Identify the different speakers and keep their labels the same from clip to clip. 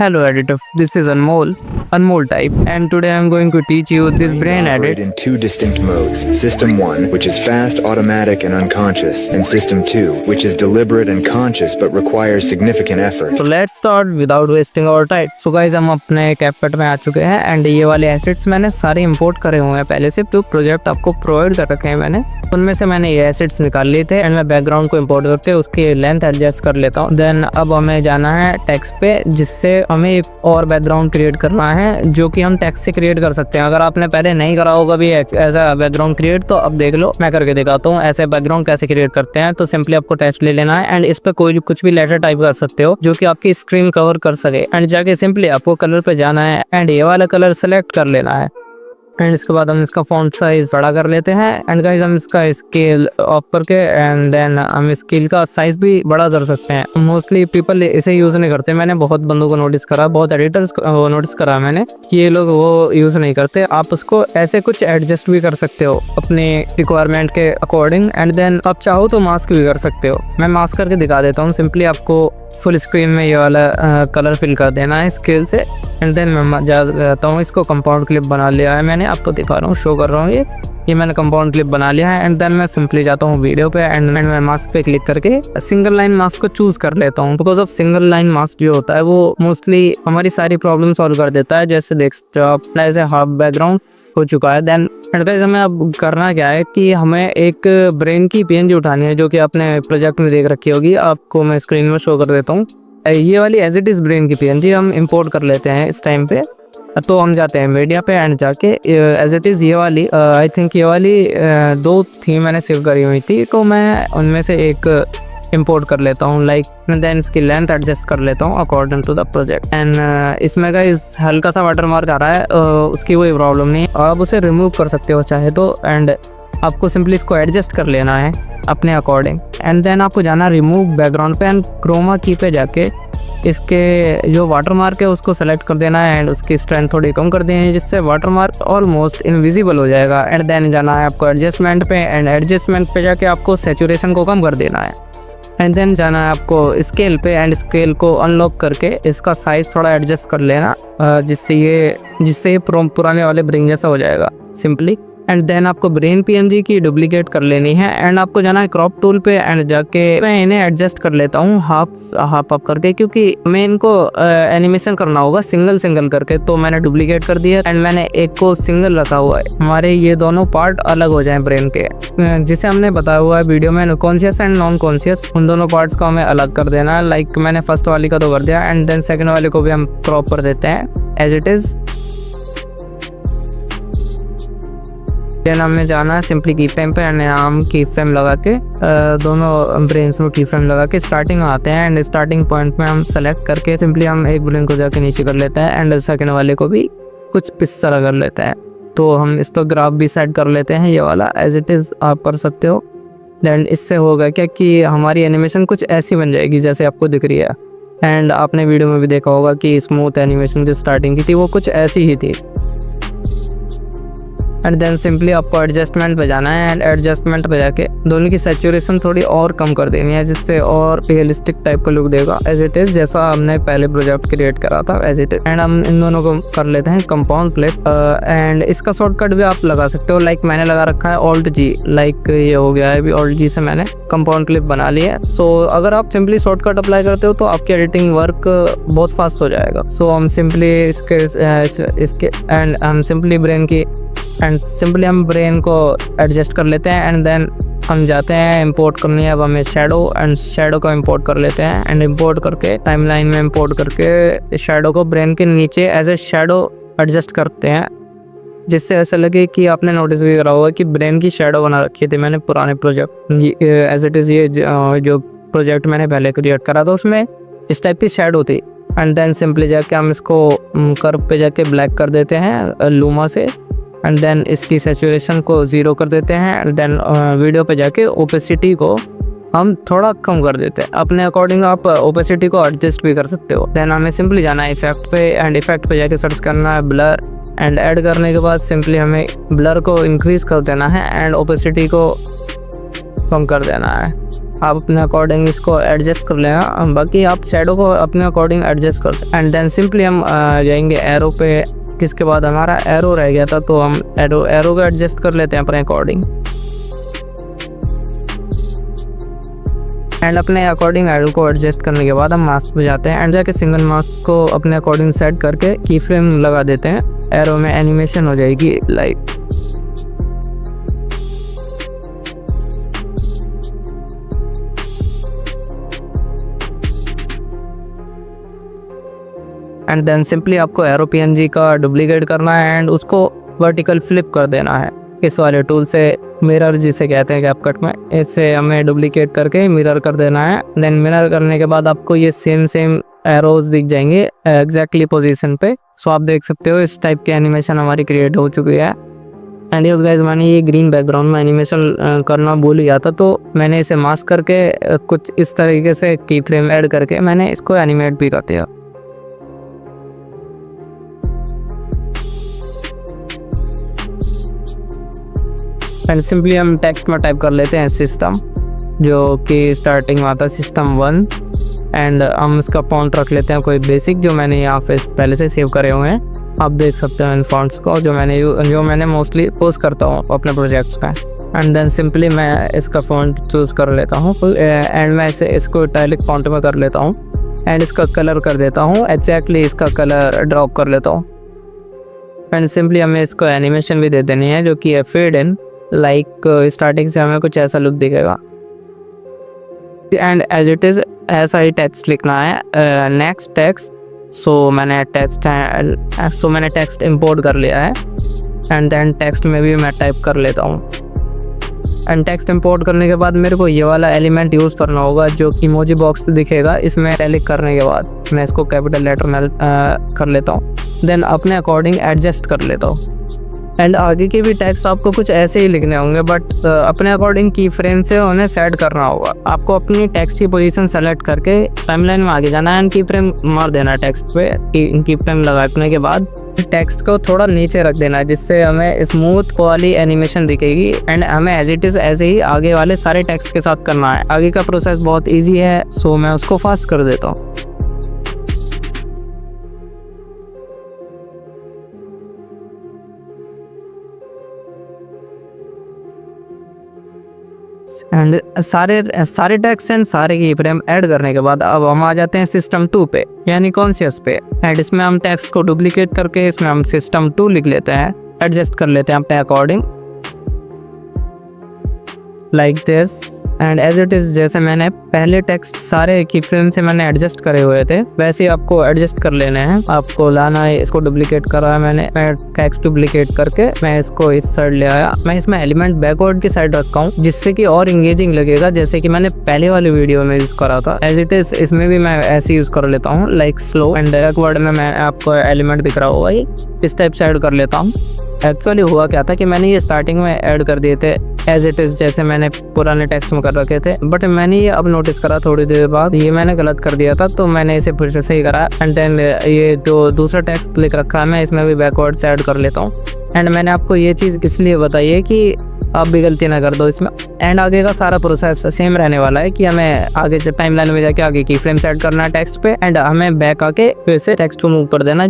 Speaker 1: Hello editor, this is Anmol type, and today I'm going to teach you this brain
Speaker 2: operate
Speaker 1: edit.
Speaker 2: in two distinct modes. System 1, which is fast, automatic, and unconscious, and System 2, which is deliberate and conscious but requires significant effort.
Speaker 1: So let's start without wasting our time. So guys, हम अपने CapCut में आ चुके हैं and ये वाले assets मैंने सारे import करे हुए हैं पहले से, जो प्रोजेक्ट आपको प्रोवाइड कर रखे हैं मैंने, उनमें से मैंने ये एसेट्स निकाल लिए थे एंड मैं बैकग्राउंड को इंपोर्ट करके उसकी लेंथ एडजस्ट कर लेता हूँ। देन अब हमें जाना है टेक्स्ट पे, जिससे हमें एक और बैकग्राउंड क्रिएट करना है जो कि हम टेक्स्ट से क्रिएट कर सकते हैं। अगर आपने पहले नहीं करा होगा भी ऐसा बैकग्राउंड क्रिएट, तो अब देख लो, मैं करके दिखाता हूँ ऐसे बैकग्राउंड कैसे क्रिएट करते हैं। तो सिंपली आपको टेक्स्ट ले लेना है एंड इस पे कोई कुछ भी लेटर टाइप कर सकते हो जो कि आपकी स्क्रीन कवर कर सके, एंड जाके सिंपली आपको कलर पे जाना है एंड ये वाला कलर सेलेक्ट कर लेना है एंड इसके बाद हम इसका फॉन्ट साइज बड़ा कर लेते हैं एंड गाइस हम इसका स्केल ऑफ करके एंड देन हम स्केल का साइज भी बड़ा कर सकते हैं। मोस्टली पीपल इसे यूज नहीं करते, मैंने बहुत बंदों को नोटिस करा, बहुत एडिटर्स को नोटिस करा मैंने कि ये लोग वो यूज नहीं करते। आप उसको ऐसे कुछ एडजस्ट भी कर सकते हो अपने रिक्वायरमेंट के अकॉर्डिंग, एंड देन आप चाहो तो मास्क भी कर सकते हो। मैं मास्क करके दिखा देता हूँ। सिंपली आपको फुल स्क्रीन में ये वाला कलर फिल कर देना है स्केल से एंड देन मैं जाता हूँ, इसको कंपाउंड क्लिप बना लिया है मैंने, आपको दिखा रहा हूँ, शो कर रहा हूँ ये मैंने कंपाउंड क्लिप बना लिया है एंड देन मैं सिंपली जाता हूँ वीडियो पे एंड मैं मास्क पे क्लिक करके सिंगल लाइन मास्क को चूज कर लेता हूँ। Because of single line mask जो होता है वो मोस्टली हमारी सारी प्रॉब्लम सॉल्व कर देता है। जैसे डेस्कटॉप ऐसे हाफ बैकग्राउंड हो चुका है। देन गाइस हमें अब करना क्या है कि हमें एक ब्रेन की पीएनजी उठानी है जो कि आपने प्रोजेक्ट में देख रखी होगी, आपको मैं स्क्रीन में शो कर देता हूँ। ये वाली एज इट इज ब्रेन की पीएनजी हम इंपोर्ट कर लेते हैं इस टाइम पे। तो हम जाते हैं मीडिया पे एंड जाके एज इट इज़ ये वाली आई थिंक ये वाली दो थी मैंने सेव करी हुई थी, तो मैं उनमें से एक इंपोर्ट कर लेता हूँ लाइक, देन इसकी लेंथ एडजस्ट कर लेता हूँ according to the project. And इसमें का इस हल्का सा वाटर मार्क आ रहा है, उसकी कोई प्रॉब्लम नहीं, आप उसे रिमूव कर सकते हो चाहे तो, एंड आपको सिंपली इसको एडजस्ट कर लेना है अपने अकॉर्डिंग। एंड देन आपको जाना रिमूव बैकग्राउंड पे एंड क्रोमा की पे जाके इसके जो वाटर मार्क है उसको सेलेक्ट कर देना है एंड उसकी स्ट्रेंथ थोड़ी कम कर देनी है, जिससे वाटर मार्क ऑलमोस्ट इनविजिबल हो जाएगा। एंड देन जाना है आपको एडजस्टमेंट पे एंड एडजस्टमेंट पे जाके आपको सैचुरेशन को कम कर देना है एंड देन जाना है आपको स्केल पे एंड स्केल को अनलॉक करके इसका साइज थोड़ा एडजस्ट कर लेना, जिससे ये पुराने वाले ब्रेन जैसा हो जाएगा सिंपली। एंड देन आपको ब्रेन पीएनजी की डुप्लीकेट कर लेनी है एंड आपको जाना है क्रॉप टूल पे एंड जाके मैं इन्हें एडजस्ट कर लेता हूँ हाफ अप करके, क्योंकि मैं इनको एनिमेशन करना होगा सिंगल करके। तो मैंने डुप्लीकेट कर दिया एंड मैंने एक को सिंगल रखा हुआ है, हमारे ये दोनों पार्ट अलग हो जाएं ब्रेन के, जिसे हमने बताया हुआ है वीडियो में कॉन्शियस एंड नॉन कॉन्शियस, उन दोनों पार्ट्स को हमें अलग कर देना है। लाइक मैंने फर्स्ट वाली का तो कर दिया एंड देन सेकेंड वाले को भी हम क्रॉप कर देते हैं एज इट इज। देन हमें जाना है सिंपली की फ्रेम पे एंड हम की फ्रेम लगा के दोनों ब्रेन्स में की फ्रेम लगा के स्टार्टिंग आते हैं एंड स्टार्टिंग पॉइंट में हम सेलेक्ट करके सिंपली हम एक ब्रेन को जाके नीचे कर लेते हैं एंड सेकंड वाले को भी कुछ इस तरह कर लेते हैं। तो हम इस तो ग्राफ भी सेट कर लेते हैं, ये वाला एज इट इज़ आप कर सकते हो। देन इससे होगा क्या कि हमारी एनिमेशन कुछ ऐसी बन जाएगी जैसे आपको दिख रही है, एंड आपने वीडियो में भी देखा होगा कि स्मूथ एनिमेशन जो स्टार्टिंग की थी वो कुछ ऐसी ही थी। एंड देन सिंपली आपको एडजस्टमेंट पे जाना है एंड एडजस्टमेंट पे जाके दोनों की सैचुरेशन थोड़ी और कम कर देनी है, जिससे और रियलिस्टिक टाइप का लुक देगा एज इट इज़, जैसा हमने पहले प्रोजेक्ट क्रिएट करा था एज इट इज़। एंड हम इन दोनों को कर लेते हैं कंपाउंड क्लिप एंड इसका शॉर्टकट भी आप लगा सकते हो, लाइक मैंने लगा रखा है ऑल्ट जी, लाइक ये हो गया है अभी ऑल्ट जी से मैंने कंपाउंड क्लिप बना ली है। सो अगर आप सिंपली शॉर्टकट अप्लाई करते हो तो आपकी एडिटिंग वर्क बहुत फास्ट हो जाएगा। सो हम सिंपली इसके एंड हम सिंपली ब्रेन की एंड सिंपली हम ब्रेन को एडजस्ट कर लेते हैं एंड देन हम जाते हैं इंपोर्ट करनी है अब हमें शैडो को इंपोर्ट कर लेते हैं एंड इंपोर्ट करके टाइमलाइन में इंपोर्ट करके शैडो को ब्रेन के नीचे एज ए शैडो एडजस्ट करते हैं, जिससे ऐसा लगे कि आपने नोटिस भी करा होगा कि ब्रेन की शैडो बना रखी थी मैंने पुराने प्रोजेक्ट एज इट इज़। ये जो प्रोजेक्ट मैंने पहले क्रिएट करा था उसमें इस टाइप की शैडो थी एंड देन सिंपली जाके हम इसको कर्व पे जाके ब्लैक कर देते हैं लूमा से एंड देन इसकी सैचुरेशन को 0 कर देते हैं एंड देन वीडियो पे जाके ओपेसिटी को हम थोड़ा कम कर देते हैं अपने अकॉर्डिंग। आप ओपेसिटी को एडजस्ट भी कर सकते हो। देन हमें सिंपली जाना है इफेक्ट पे एंड इफेक्ट पे जाके सर्च करना है ब्लर एंड ऐड करने के बाद सिंपली हमें ब्लर को इंक्रीज कर देना है एंड ओपेसिटी को कम कर देना है आप अपने अकॉर्डिंग इसको एडजस्ट कर लेना। बाकी आप शैडो को अपने अकॉर्डिंग एडजस्ट कर सकते। एंड देन सिंपली हम जाएंगे एरो पे, किसके बाद हमारा एरो रह गया था, तो हम एरो को एडजस्ट कर लेते हैं अपने अकॉर्डिंग। एंड अपने अकॉर्डिंग एरो को एडजस्ट करने के बाद हम मास्क पे जाते हैं एंड जाके सिंगल मास्क को अपने अकॉर्डिंग सेट करके की फ्रेम लगा देते हैं। एरो में एनिमेशन हो जाएगी लाइक एंड देन सिंपली आपको एरो PNG का डुप्लीकेट करना है एंड उसको वर्टिकल फ्लिप कर देना है इस वाले टूल से, मिरर जिसे कहते हैं कैपकट में। इससे हमें डुप्लीकेट करके मिरर कर देना है। देन मिरर करने के बाद आपको ये सेम एरोज दिख जाएंगे एग्जैक्टली पोजीशन पे। सो आप देख सकते हो इस टाइप की एनिमेशन हमारी क्रिएट हो चुकी है। एंड यस गाइस, मैंने ये ग्रीन बैकग्राउंड में एनिमेशन करना भूल गया था, तो मैंने इसे मास्क करके कुछ इस तरीके से की फ्रेम ऐड करके मैंने इसको एनिमेट भी कर दिया। एंड सिंपली हम टेक्स्ट में टाइप कर लेते हैं सिस्टम, जो कि स्टार्टिंग में आता है System1। एंड हम इसका फॉन्ट रख लेते हैं कोई बेसिक, जो मैंने यहाँ पे पहले से सेव करे हुए हैं। आप देख सकते हैं इन फॉन्ट्स को जो मैंने मोस्टली पोस्ट करता हूँ अपने प्रोजेक्ट्स में। एंड देन सिंपली मैं इसका फॉन्ट चूज़ कर लेता हूँ एंड मैं इसको इटैलिक फॉन्ट में कर लेता हूँ एंड इसका कलर कर देता हूँ एग्जैक्टली, इसका कलर ड्रॉप कर लेता हूँ। एंड सिंपली हमें इसको एनिमेशन भी दे देनी है जो कि है फेड इन, लाइक स्टार्टिंग से हमें कुछ ऐसा लुक दिखेगा। एंड एज इट इज़ ऐसा ही टेक्स्ट लिखना है, नेक्स्ट टेक्स्ट। सो मैंने टेक्स्ट इंपोर्ट कर लिया है एंड देन टेक्स्ट में भी मैं टाइप कर लेता हूँ। एंड टेक्स्ट इंपोर्ट करने के बाद मेरे को ये वाला एलिमेंट यूज़ करना होगा जो कि इमोजी बॉक्स दिखेगा। इसमें इटैलिक करने के बाद मैं इसको कैपिटल लेटर में कर लेता हूँ, देन अपने अकॉर्डिंग एडजस्ट कर लेता हूँ। एंड आगे के भी टेक्स्ट आपको कुछ ऐसे ही लिखने होंगे, बट अपने अकॉर्डिंग की फ्रेम से उन्हें सेट करना होगा। आपको अपनी टेक्स्ट की पोजीशन सेलेक्ट करके टाइमलाइन में आगे जाना है एंड की फ्रेम मार देना है टेक्स्ट पे। की फ्रेम लगाने के बाद टेक्स्ट को थोड़ा नीचे रख देना है जिससे हमें स्मूथ वाली एनिमेशन दिखेगी। एंड हमें एज इट इज़ ऐसे ही आगे वाले सारे टेक्स्ट के साथ करना है। आगे का प्रोसेस बहुत ईजी है, सो मैं उसको फास्ट कर देता हूँ। एंड सारे टेक्स्ट एंड सारे की फ्रेम ऐड करने के बाद अब हम आ जाते हैं System2 पे, यानी कॉन्शियस पे। एंड इसमें हम टेक्स्ट को डुप्लीकेट करके इसमें हम System2 लिख लेते हैं, एडजस्ट कर लेते हैं अपने according like this. And as it is जैसे मैंने पहले टेक्स्ट सारे की फ्रेम से मैंने एडजस्ट करे हुए थे वैसे ही आपको एडजस्ट कर लेने हैं। आपको लाना है, इसको डुप्लीकेट करा है मैंने, मैं टेक्स्ट डुप्लीकेट करके मैं इसको इस साइड ले आया। मैं इसमें एलिमेंट बैकवर्ड की साइड रखा हूँ जिससे कि और इंगेजिंग लगेगा, जैसे कि मैंने पहले वाली वीडियो में यूज़ करा था। एज इट इज़ इसमें भी मैं ऐसे यूज़ कर लेता हूँ लाइक स्लो। एंड बैकवर्ड में मैं आपको एलिमेंट दिख रहा होगा ही इस टाइप से ऐड कर लेता हूँ। एक्चुअली हुआ क्या था कि मैंने ये स्टार्टिंग में ऐड कर दिए थे एज इट इज़ जैसे मैंने पुराने टेक्स्ट में कर रखे थे, बट मैंने ये अब नोटिस करा थोड़ी देर बाद ये मैंने गलत कर दिया था, तो मैंने इसे फिर से सही करा। एंड देन ये जो दूसरा टेक्स्ट लिख रखा है मैं इसमें भी बैकवर्ड से ऐड कर लेता हूँ। एंड मैंने आपको ये चीज़ इसलिए बताई है कि आप भी गलती ना कर दो इसमें। एंड आगे का सारा प्रोसेस सेम रहने वाला है कि हमें आगे जब टाइमलाइन में जाके आगे की फ्रेम सेट करना है टेक्स्ट पे एंड हमें बैक आके फिर से टेक्स्ट को मूव कर देना।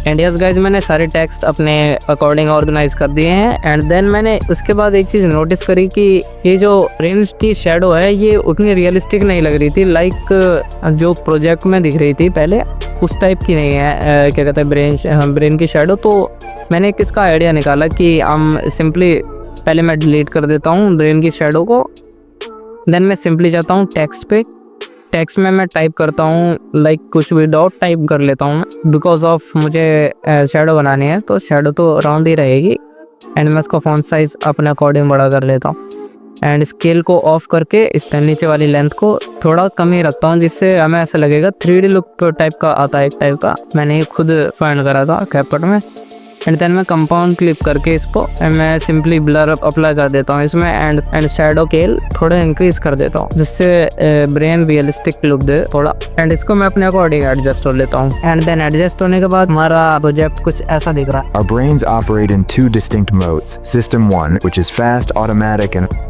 Speaker 1: एंड यस गाइज, मैंने सारे टेक्स्ट अपने अकॉर्डिंग ऑर्गेनाइज कर दिए हैं। एंड देन मैंने उसके बाद एक चीज़ नोटिस करी कि ये जो रेंज की शेडो है ये उतनी रियलिस्टिक नहीं लग रही थी, लाइक जो प्रोजेक्ट में दिख रही थी पहले उस टाइप की नहीं है। क्या कहते हैं ब्रेन की शेडो। तो मैंने किसका आइडिया निकाला कि हम सिंपली पहले मैं डिलीट कर देता हूँ ब्रेन की शेडो को, देन मैं सिंपली जाता हूँ टेक्स्ट पे। टेक्स्ट में मैं टाइप करता हूँ लाइक कुछ भी डॉट टाइप कर लेता हूँ बिकॉज ऑफ मुझे शेडो बनानी है, तो शेडो तो राउंड ही रहेगी। एंड मैं इसका फॉन्ट साइज अपने अकॉर्डिंग बड़ा कर लेता हूँ एंड स्केल को ऑफ करके इस नीचे वाली लेंथ को थोड़ा कम ही रखता हूँ जिससे हमें ऐसा लगेगा 3D लुक टाइप का आता है एक टाइप का। मैंने ये खुद फाइंड करा था कैपकट में। एंड देन मैं कंपाउंड क्लिप करके इसको मैं सिंपली ब्लर अप्लाई कर देता हूँ इसमें एंड शैडो स्केल थोड़ा इंक्रीज कर देता हूँ जिससे ब्रेन रियलिस्टिक लुक दे थोड़ा। एंड इसको मैं अपने अकॉर्डिंग एडजस्ट कर लेता हूँ। एंड देन एडजस्ट होने के बाद हमारा प्रोजेक्ट कुछ ऐसा दिख रहा है।
Speaker 2: Our brains operate in two distinct modes. System 1, which is fast, automatic, and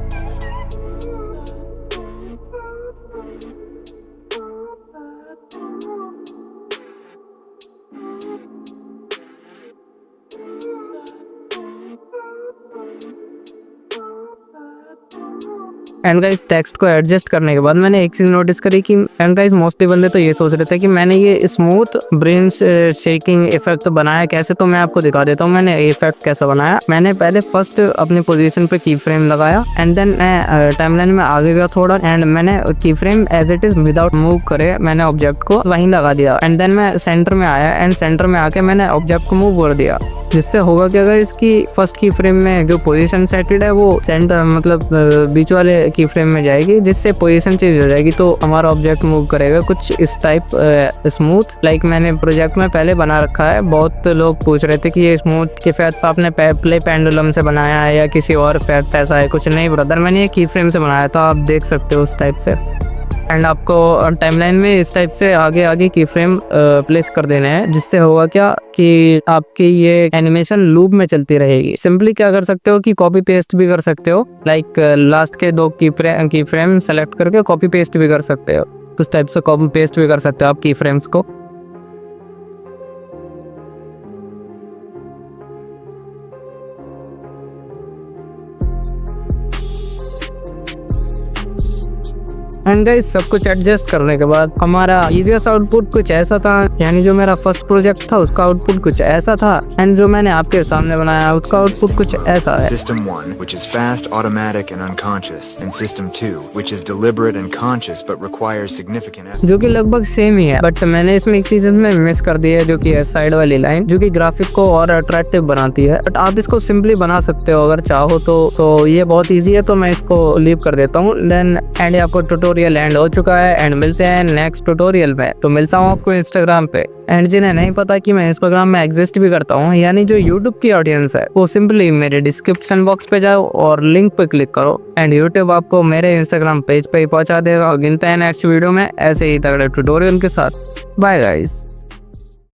Speaker 1: and guys text को एडजस्ट करने के बाद मैंने एक चीज नोटिस करी कि एंड गाइस मोस्टली बंदे तो ये सोच रहे थे कि मैंने ये स्मूथ ब्रेन शेकिंग इफेक्ट बनाया कैसे, तो मैं आपको दिखा देता हूँ मैंने इफेक्ट कैसे बनाया। मैंने पहले फर्स्ट अपनी पोजीशन पे की फ्रेम लगाया एंड देन मैं टाइमलाइन में आगे गया थोड़ा एंड मैंने की frame as it is without move करे मैंने ऑब्जेक्ट को वहीं लगा दिया। एंड देन मैं सेंटर में आया एंड सेंटर में आके मैंने ऑब्जेक्ट को मूव कर दिया, जिससे होगा कि अगर इसकी फर्स्ट की फ्रेम में जो पोजीशन सेटेड है वो सेंटर मतलब बीच वाले की फ्रेम में जाएगी, जिससे पोजीशन चेंज हो जाएगी तो हमारा ऑब्जेक्ट मूव करेगा कुछ इस टाइप स्मूथ लाइक मैंने प्रोजेक्ट में पहले बना रखा है। बहुत लोग पूछ रहे थे कि ये स्मूथ के फैट आपने प्ले पेंडुलम से बनाया है या किसी और फैट ऐसा है। कुछ नहीं ब्रदर, मैंने ये की फ्रेम से बनाया था, आप देख सकते हो उस टाइप से। एंड आपको टाइमलाइन में इस टाइप से आगे आगे की फ्रेम प्लेस कर देने हैं, जिससे होगा क्या कि आपकी ये एनिमेशन लूप में चलती रहेगी। सिंपली क्या कर सकते हो कि कॉपी पेस्ट भी कर सकते हो, लाइक लास्ट के दो की फ्रेम सेलेक्ट करके कॉपी पेस्ट भी कर सकते हो। उस टाइप से कॉपी पेस्ट भी कर सकते हो आप की फ्रेम्स को। एंड गाइस सब कुछ एडजस्ट करने के बाद हमारा इजीएस्ट आउटपुट कुछ ऐसा था, यानी जो मेरा फर्स्ट प्रोजेक्ट था उसका आउटपुट कुछ ऐसा था एंड जो मैंने आपके सामने बनाया उसका आउटपुट कुछ ऐसा है।
Speaker 2: System 1, which is fast, automatic, and unconscious, and System 2, which is deliberate and conscious but requires significant effort.
Speaker 1: जो कि लगभग सेम ही है, बट मैंने इसमें एक चीज इसमें मिस कर दी है जो कि है साइड वाली लाइन, जो कि ग्राफिक को और अट्रैक्टिव बनाती है। बट आप इसको सिंपली बना सकते हो अगर चाहो तो। सो ये बहुत ईजी है, तो मैं इसको लीव कर देता हूँ। देन एंड आपको ट्यूटोरियल एंड हो चुका है एंड मिलते हैं नेक्स्ट ट्यूटोरियल में। तो मिलता हूँ आपको इंस्टाग्राम पे। एंड जिन्हें नहीं पता कि मैं इंस्टाग्राम में एग्जिस्ट भी करता हूँ, यानी जो यूट्यूब की ऑडियंस है, वो सिंपली मेरे डिस्क्रिप्शन बॉक्स पे जाओ और लिंक पे क्लिक करो एंड यूट्यूब आपको मेरे इंस्टाग्राम पेज पे ही पहुंचा देगा। गिनते हैं नेक्स्ट वीडियो में ऐसे ही तगड़े ट्यूटोरियल के साथ। Bye guys.